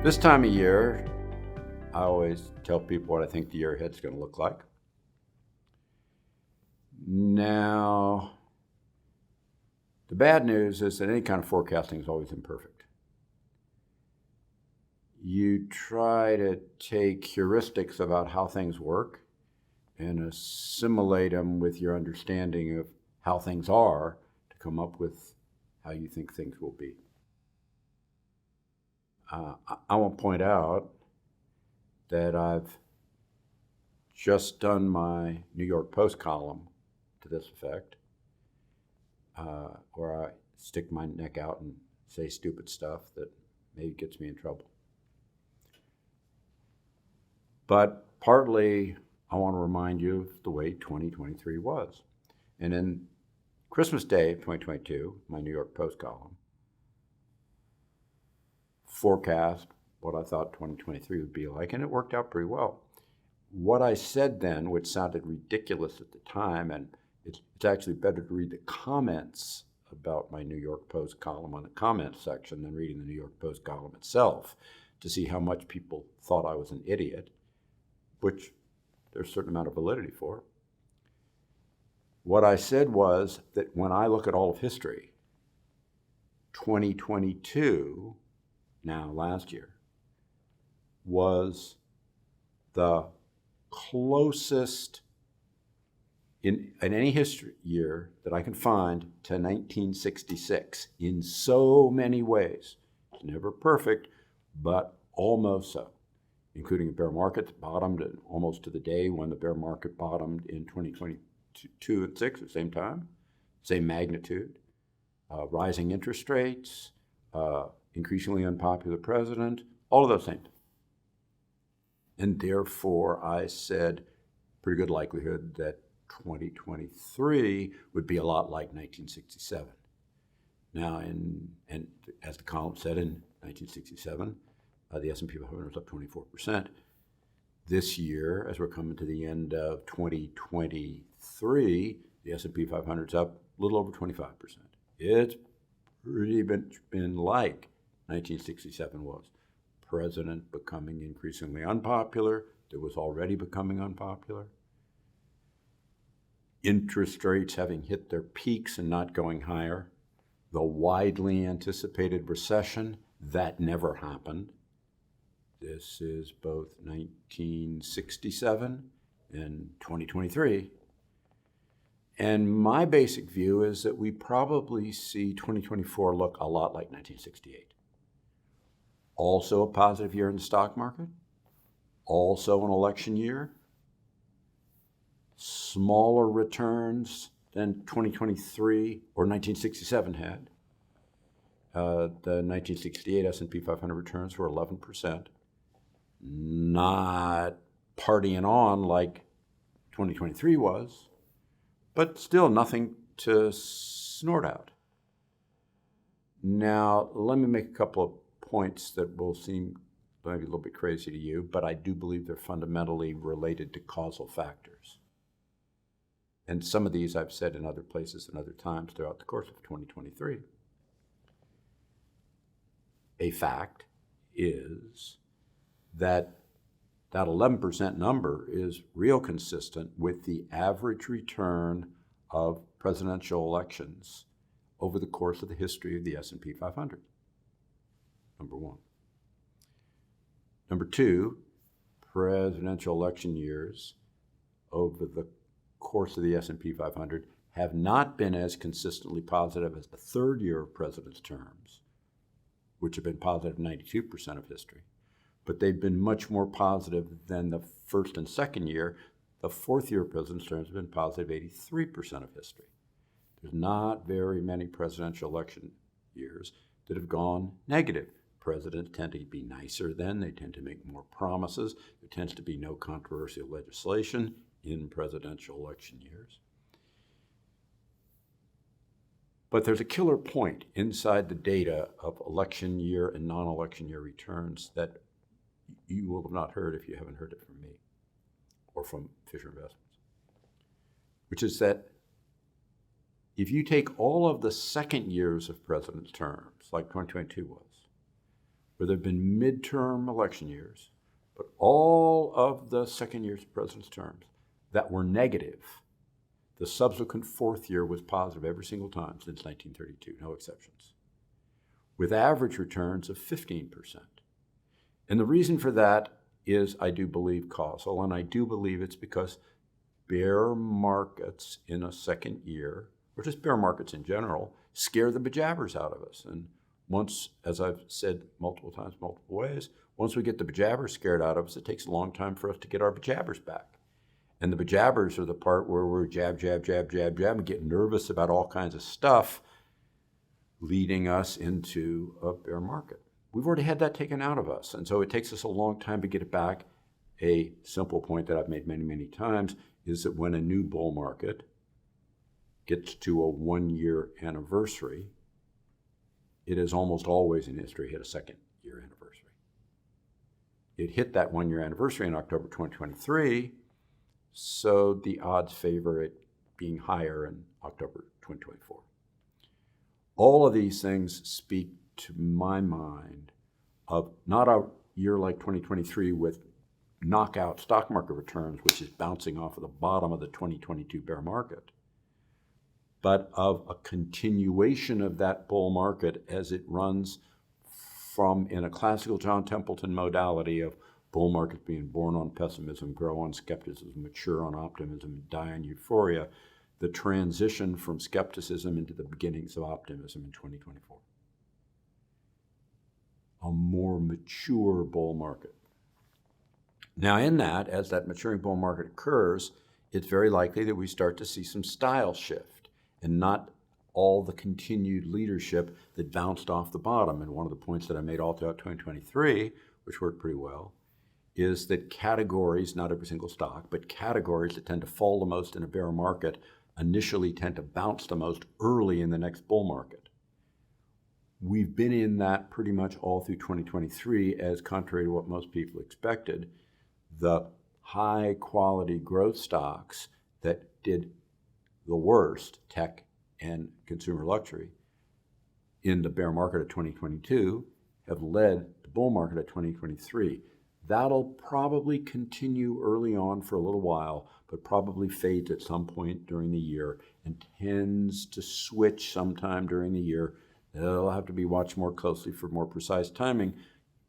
This time of year, I always tell people what I think the year ahead's going to look like. Now, the bad news is that any kind of forecasting is always imperfect. You try to take heuristics about how things work and assimilate them with your understanding of how things are to come up with how you think things will be. I want to point out that I've just done my New York Post column to this effect, where I stick my neck out and say stupid stuff that maybe gets me in trouble. But partly, I want to remind you of the way 2023 was. And in Christmas Day of 2022, my New York Post column forecast what I thought 2023 would be like, and it worked out pretty well. What I said then, which sounded ridiculous at the time, and it's actually better to read the comments about my New York Post column on the comments section than reading the New York Post column itself to see how much people thought I was an idiot, which there's a certain amount of validity for. What I said was that when I look at all of history, 2022, now last year, was the closest in any history year that I can find to 1966 in so many ways. It's never perfect, but almost so, including a bear market that bottomed almost to the day when the bear market bottomed in 2022 and 6 at the same time, same magnitude, rising interest rates, increasingly unpopular president, all of those things. And therefore, I said, pretty good likelihood that 2023 would be a lot like 1967. Now, and as the column said, in 1967, the S&P 500 was up 24%. This year, as we're coming to the end of 2023, the S&P 500 is up a little over 25%. It's pretty been like 1967 was. President becoming increasingly unpopular, that was already becoming unpopular. Interest rates having hit their peaks and not going higher. The widely anticipated recession, that never happened. This is both 1967 and 2023. And my basic view is that we probably see 2024 look a lot like 1968. Also a positive year in the stock market, also an election year, smaller returns than 2023 or 1967 had. The 1968 S&P 500 returns were 11%, not partying on like 2023 was, but still nothing to snort out. Now, let me make a couple of points that will seem maybe a little bit crazy to you, but I do believe they're fundamentally related to causal factors. And some of these I've said in other places and other times throughout the course of 2023. A fact is that 11% number is real consistent with the average return of presidential elections over the course of the history of the S&P 500. Number one. Number two, presidential election years over the course of the S&P 500 have not been as consistently positive as the third year of president's terms, which have been positive 92% of history. But they've been much more positive than the first and second year. The fourth year of president's terms have been positive 83% of history. There's not very many presidential election years that have gone negative. Presidents tend to be nicer then. They tend to make more promises. There tends to be no controversial legislation in presidential election years. But there's a killer point inside the data of election year and non-election year returns that you will have not heard if you haven't heard it from me or from Fisher Investments, which is that if you take all of the second years of president's terms, like 2022 was, where there have been midterm election years, but all of the second years of president's terms that were negative, the subsequent fourth year was positive every single time since 1932, no exceptions, with average returns of 15%. And the reason for that is, I do believe, causal, and I do believe it's because bear markets in a second year, or just bear markets in general, scare the bejabbers out of us. And once, as I've said multiple times, multiple ways, once we get the bejabbers scared out of us, it takes a long time for us to get our bejabbers back. And the bejabbers are the part where we're jab, and get nervous about all kinds of stuff, leading us into a bear market. We've already had that taken out of us, and so it takes us a long time to get it back. A simple point that I've made many, many times is that when a new bull market gets to a one-year anniversary, it has almost always in history hit a second-year anniversary. It hit that one-year anniversary in October 2023, so the odds favor it being higher in October 2024. All of these things speak to my mind of not a year like 2023 with knockout stock market returns, which is bouncing off of the bottom of the 2022 bear market, but of a continuation of that bull market as it runs from, in a classical John Templeton modality of bull markets being born on pessimism, grow on skepticism, mature on optimism, and die on euphoria, the transition from skepticism into the beginnings of optimism in 2024. A more mature bull market. Now in that, as that maturing bull market occurs, it's very likely that we start to see some style shift and not all the continued leadership that bounced off the bottom. And one of the points that I made all throughout 2023, which worked pretty well, is that categories, not every single stock, but categories that tend to fall the most in a bear market initially tend to bounce the most early in the next bull market. We've been in that pretty much all through 2023, as contrary to what most people expected. The high quality growth stocks that did the worst, tech and consumer luxury, in the bear market of 2022 have led the bull market of 2023. That'll probably continue early on for a little while, but probably fades at some point during the year and tends to switch sometime during the year. It'll have to be watched more closely for more precise timing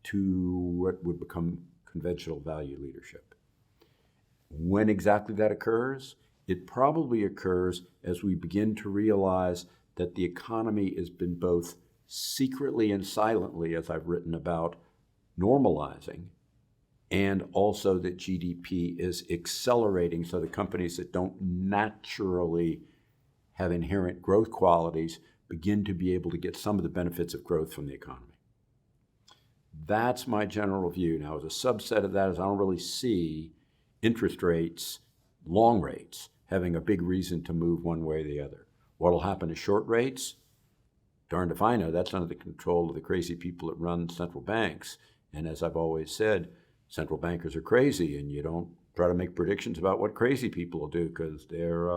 to what would become conventional value leadership. When exactly that occurs, it probably occurs as we begin to realize that the economy has been both secretly and silently, as I've written about, normalizing, and also that GDP is accelerating, so the companies that don't naturally have inherent growth qualities begin to be able to get some of the benefits of growth from the economy. That's my general view. Now, as a subset of that is I don't really see interest rates, long rates, having a big reason to move one way or the other. What'll happen to short rates? Darned if I know. That's under the control of the crazy people that run central banks. And as I've always said, central bankers are crazy, and you don't try to make predictions about what crazy people will do because they're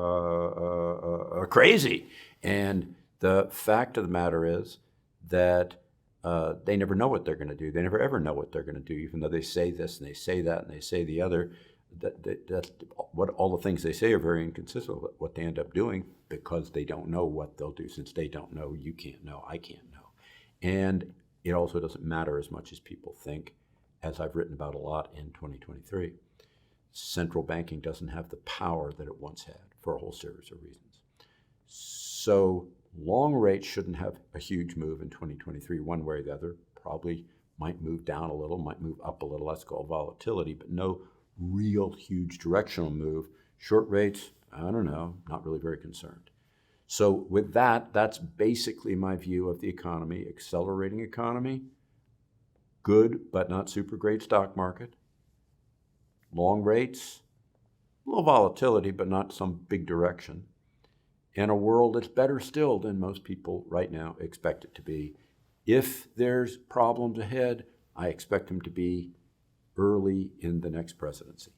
crazy. And the fact of the matter is that they never know what they're going to do. They never ever know what they're going to do, even though they say this and they say that and they say the other. That's what all the things they say are very inconsistent with what they end up doing, because they don't know what they'll do. Since they don't know, you can't know, I can't know. And it also doesn't matter as much as people think, as I've written about a lot in 2023. Central banking doesn't have the power that it once had for a whole series of reasons. So long rates shouldn't have a huge move in 2023 one way or the other. Probably might move down a little, might move up a little. That's called volatility, but no real huge directional move. Short rates, I don't know, not really very concerned. So with that, that's basically my view of the economy. Accelerating economy, good but not super great stock market. Long rates, a little volatility but not some big direction. And a world that's better still than most people right now expect it to be. If there's problems ahead, I expect them to be early in the next presidency.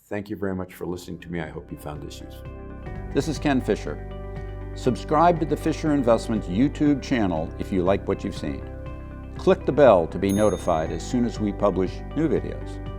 Thank you very much for listening to me. I hope you found this useful. This is Ken Fisher. Subscribe to the Fisher Investments YouTube channel if you like what you've seen. Click the bell to be notified as soon as we publish new videos.